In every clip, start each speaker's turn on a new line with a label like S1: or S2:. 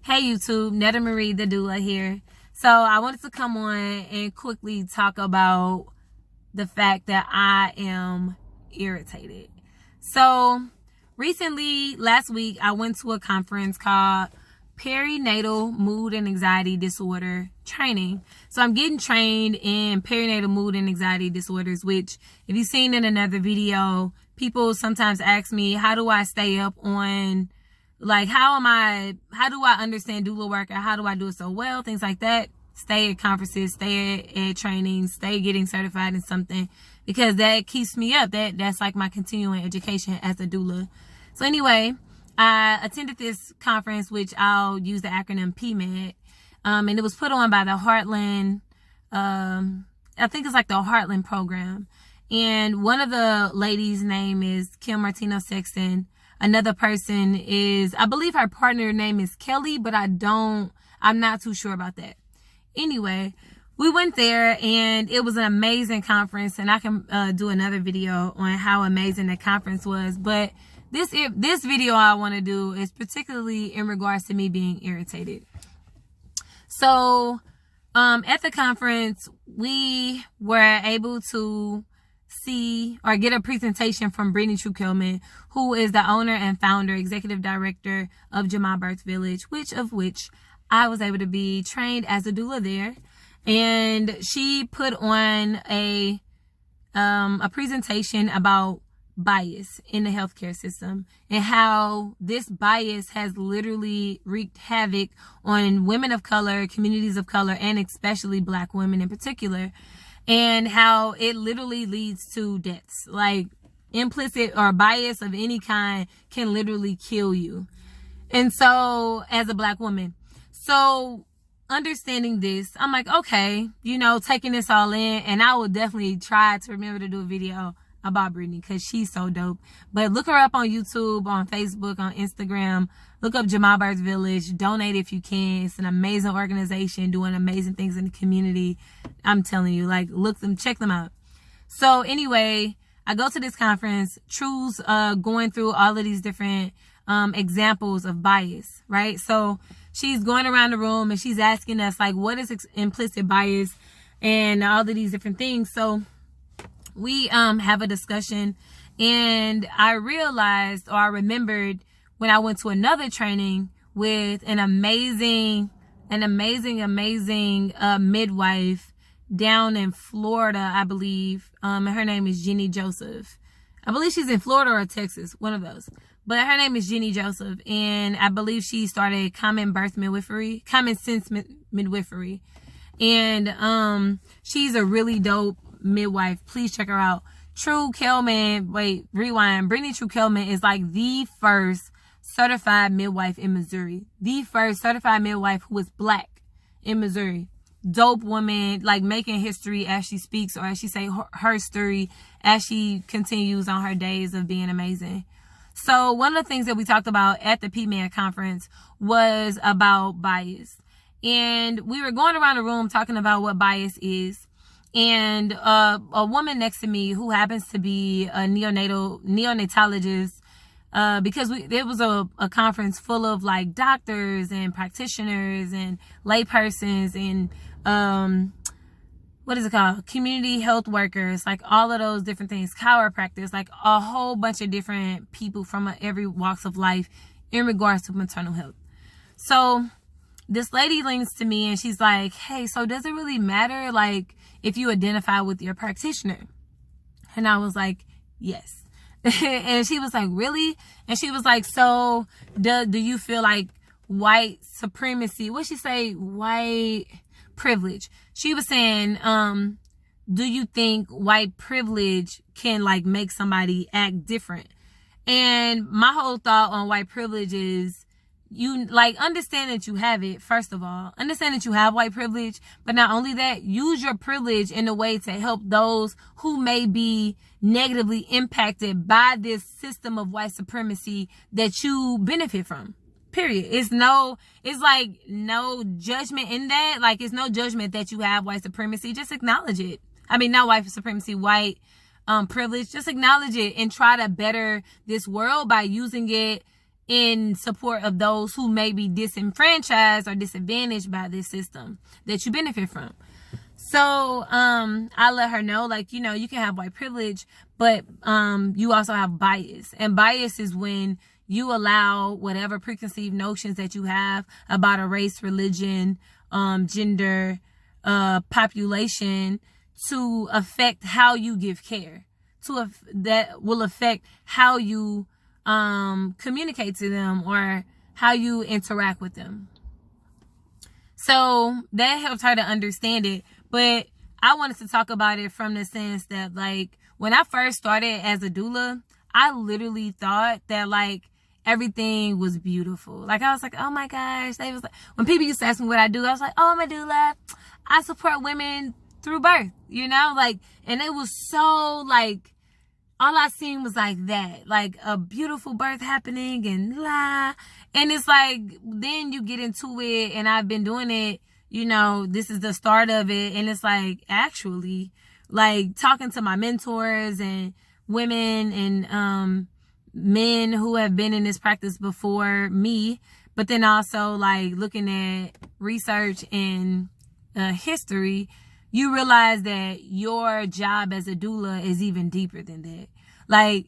S1: Hey YouTube, Netta Marie the Doula here. So I wanted to come on and quickly talk about the fact that I am irritated. So recently, last week, I went to a conference called Perinatal Mood and Anxiety Disorder Training. So I'm getting trained in perinatal mood and anxiety disorders, which if you've seen in another video, people sometimes ask me, how do I stay up on, like, how do I understand doula work, or how do I do it so well, things like that. Stay at conferences, stay at trainings, stay getting certified in something, because that keeps me up. That's like my continuing education as a doula. So anyway, I attended this conference, which I'll use the acronym PMAD, and it was put on by the Heartland, I think it's like the Heartland program. And one of the ladies' name is Kim Martino Sexton. Another person is, I believe her partner name is Kelly, but I'm not too sure about that. Anyway, we went there and it was an amazing conference, and I can do another video on how amazing the conference was. But this video I want to do is particularly in regards to me being irritated. So at the conference, we were able to see or get a presentation from Brittany Tru Kellman, who is the owner and founder, executive director of Jamaa Birth Village, which I was able to be trained as a doula there. And she put on a presentation about bias in the healthcare system, and how this bias has literally wreaked havoc on women of color, communities of color, and especially Black women in particular, and how it literally leads to deaths. Like, implicit or bias of any kind can literally kill you. And so, as a Black woman, so understanding this, I'm like, okay, taking this all in, and I will definitely try to remember to do a video about Brittany, because she's so dope. But look her up on YouTube, on Facebook, on Instagram. Look up Jamaa Birth Village. Donate if you can. It's an amazing organization doing amazing things in the community. I'm telling you, like, check them out. So anyway, I go to this conference. Tru's going through all of these different examples of bias, right? So she's going around the room and she's asking us, like, what is implicit bias and all of these different things. So we have a discussion, and I realized, or I remembered, when I went to another training with an amazing midwife down in Florida, I believe. And her name is Jenny Joseph. I believe she's in Florida or Texas, one of those. But her name is Jenny Joseph, and I believe she started Common Sense Midwifery. And she's a really dope midwife. Please check her out. Brittany Tru Kellman is like the first certified midwife in Missouri. The first certified midwife who was Black in Missouri. Dope woman, like, making history as she speaks, or as she say her story as she continues on her days of being amazing. So one of the things that we talked about at the PMAD conference was about bias. And we were going around the room talking about what bias is. And a woman next to me, who happens to be a neonatologist, because it was a conference full of, like, doctors and practitioners and laypersons and community health workers, like all of those different things, chiropractors, like a whole bunch of different people from every walks of life in regards to maternal health. So this lady leans to me and she's like, hey, so does it really matter, like, if you identify with your practitioner? And I was like, yes. And she was like, really? And she was like, so do you feel like white supremacy, what'd she say, white privilege? She was saying, do you think white privilege can, like, make somebody act different? And my whole thought on white privilege is, you, like, understand that you have it. First of all, understand that you have white privilege, but not only that, use your privilege in a way to help those who may be negatively impacted by this system of white supremacy that you benefit from. Period. It's like no judgment in that. Like, it's no judgment that you have white supremacy. Just acknowledge it. I mean, not white supremacy, white privilege. Just acknowledge it and try to better this world by using it in support of those who may be disenfranchised or disadvantaged by this system that you benefit from. So I let her know, like, you know, you can have white privilege, but you also have bias. And bias is when you allow whatever preconceived notions that you have about a race, religion, gender, population to affect how you give care, that will affect how you communicate to them or how you interact with them. So that helped her to understand it. But I wanted to talk about it from the sense that, like, when I first started as a doula, I literally thought that, like, everything was beautiful. Like, I was like, oh my gosh. They was like, when people used to ask me what I do, I was like, oh, I'm a doula. I support women through birth, you know? Like, and it was so, like, all I seen was like that, like a beautiful birth happening and la. And it's like, then you get into it, and I've been doing it, you know, this is the start of it. And it's like, actually, like, talking to my mentors and women and men who have been in this practice before me, but then also like looking at research and history, you realize that your job as a doula is even deeper than that. Like,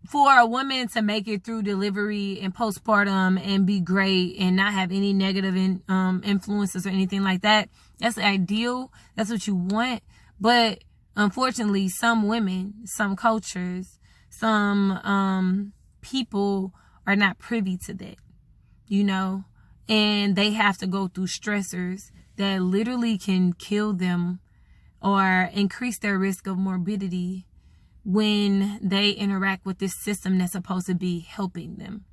S1: for a woman to make it through delivery and postpartum and be great and not have any negative influences or anything like that, that's ideal. That's what you want. But unfortunately, some women, some cultures, some people are not privy to that, you know, and they have to go through stressors that literally can kill them or increase their risk of morbidity when they interact with this system that's supposed to be helping them.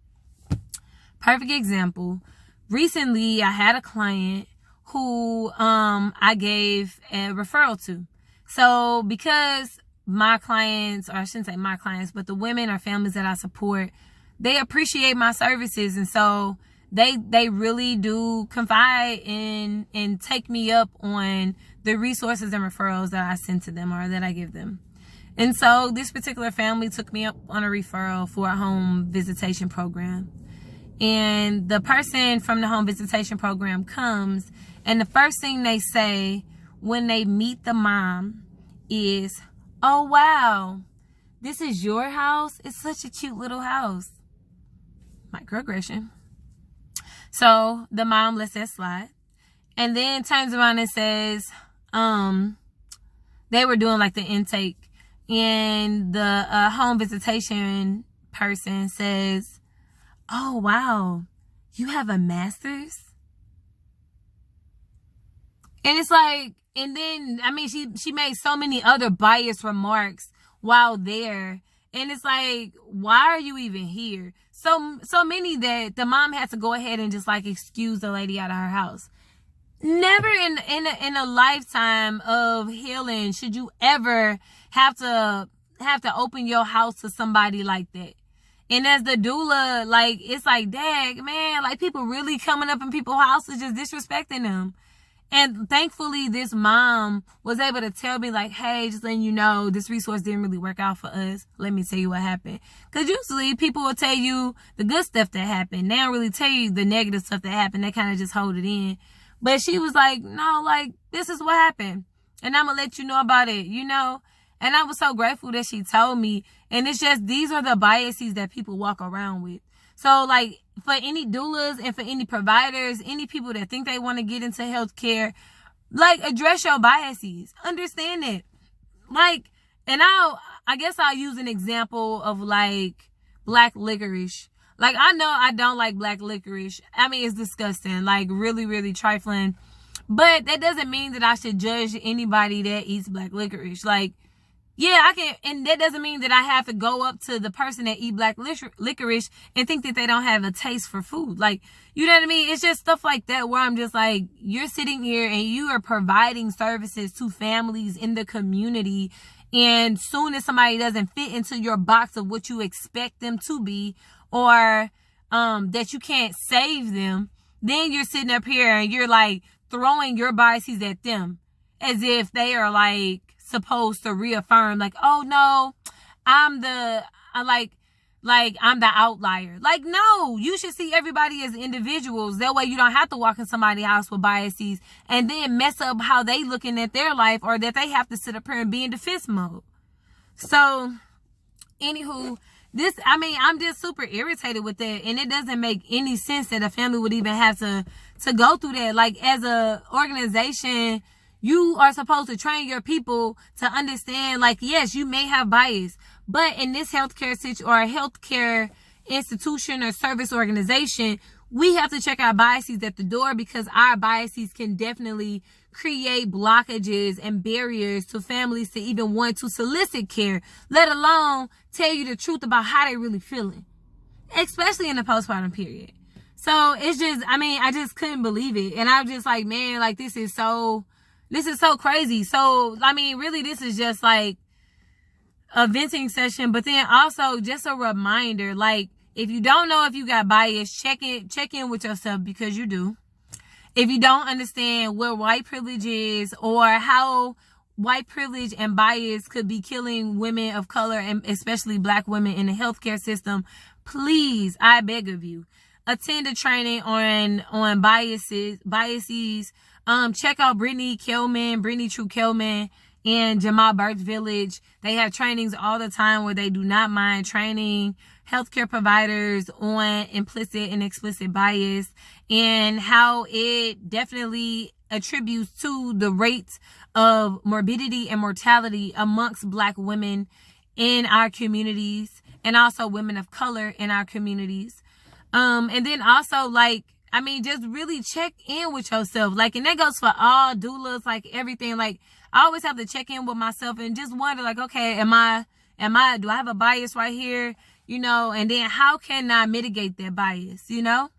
S1: Perfect example. Recently, I had a client who I gave a referral to. So because my clients, or I shouldn't say my clients, but the women or families that I support, they appreciate my services. And so they really do confide in and take me up on the resources and referrals that I send to them or that I give them. And so this particular family took me up on a referral for a home visitation program. And the person from the home visitation program comes, and the first thing they say when they meet the mom is, oh, wow, this is your house? It's such a cute little house. Microaggression. So the mom lets that slide, and then turns around and says, they were doing like the intake, and the home visitation person says, oh, wow, you have a master's? And it's like, and then, I mean, she made so many other biased remarks while there. And it's like, why are you even here? So many that the mom had to go ahead and just like excuse the lady out of her house. Never in a lifetime of healing should you ever have to open your house to somebody like that. And as the doula, like, it's like, dang, man, like, people really coming up in people's houses just disrespecting them. And thankfully, this mom was able to tell me, like, hey, just letting you know, this resource didn't really work out for us. Let me tell you what happened. Because usually people will tell you the good stuff that happened. They don't really tell you the negative stuff that happened. They kind of just hold it in. But she was like, no, like, this is what happened. And I'm going to let you know about it, you know. And I was so grateful that she told me. And it's just, these are the biases that people walk around with. So, like, for any doulas and for any providers, any people that think they want to get into healthcare, like, address your biases. Understand it. Like, and I guess I'll use an example of, like, black licorice. Like, I know I don't like black licorice. I mean, it's disgusting. Like, really, really trifling. But that doesn't mean that I should judge anybody that eats black licorice. Like, yeah, I can, and that doesn't mean that I have to go up to the person that eat black licorice and think that they don't have a taste for food. Like, you know what I mean? It's just stuff like that where I'm just like, you're sitting here and you are providing services to families in the community. And soon as somebody doesn't fit into your box of what you expect them to be, or that you can't save them, then you're sitting up here and you're like throwing your biases at them as if they are like supposed to reaffirm, like, oh no, like I'm the outlier. Like, no, you should see everybody as individuals. That way you don't have to walk in somebody's house with biases and then mess up how they looking at their life, or that they have to sit up here and be in defense mode. So, anywho, I'm just super irritated with that. And it doesn't make any sense that a family would even have to go through that. Like, as a organization, you are supposed to train your people to understand, like, yes, you may have bias, but in this healthcare institution or service organization, we have to check our biases at the door, because our biases can definitely create blockages and barriers to families to even want to solicit care, let alone tell you the truth about how they really feeling, especially in the postpartum period. So it's just, I just couldn't believe it. And I'm just like, man, like, this is so crazy. So, really, this is just like a venting session, but then also just a reminder, like, if you don't know if you got bias, check in with yourself, because you do. If you don't understand what white privilege is, or how white privilege and bias could be killing women of color, and especially Black women in the healthcare system, please, I beg of you, attend a training on biases. Check out Brittany Tru Kellman, and Jamaa Birth Village. They have trainings all the time where they do not mind training healthcare providers on implicit and explicit bias, and how it definitely attributes to the rates of morbidity and mortality amongst Black women in our communities, and also women of color in our communities. And then also, like, just really check in with yourself. Like, and that goes for all doulas, like everything. Like, I always have to check in with myself and just wonder, like, okay, do I have a bias right here? You know, and then how can I mitigate that bias, you know?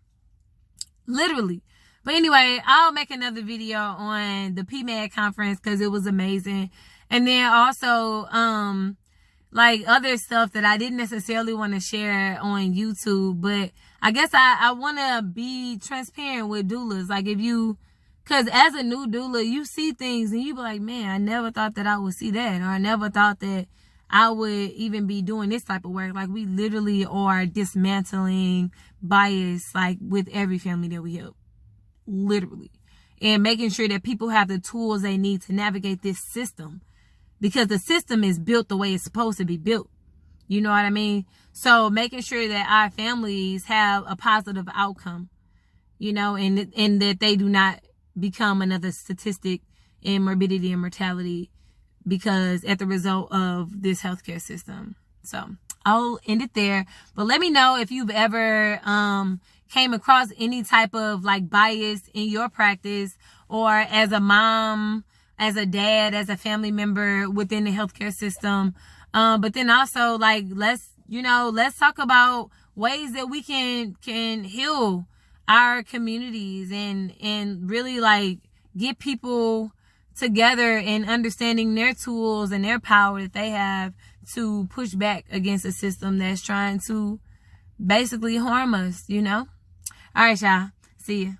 S1: Literally. But anyway, I'll make another video on the PMAD conference, because it was amazing. And then also, like, other stuff that I didn't necessarily want to share on YouTube, but I guess I want to be transparent with doulas. Like, because as a new doula, you see things and you be like, man, I never thought that I would see that, or I never thought that I would even be doing this type of work. Like, we literally are dismantling bias, like, with every family that we help. Literally. And making sure that people have the tools they need to navigate this system, because the system is built the way it's supposed to be built. You know what I mean? So making sure that our families have a positive outcome, you know, and that they do not become another statistic in morbidity and mortality, because at the result of this healthcare system. So I'll end it there. But let me know if you've ever came across any type of, like, bias in your practice, or as a mom, as a dad, as a family member within the healthcare system. But then also, like, let's talk about ways that we can heal our communities and really, like, get people together and understanding their tools and their power that they have to push back against a system that's trying to basically harm us, you know? All right, y'all. See ya.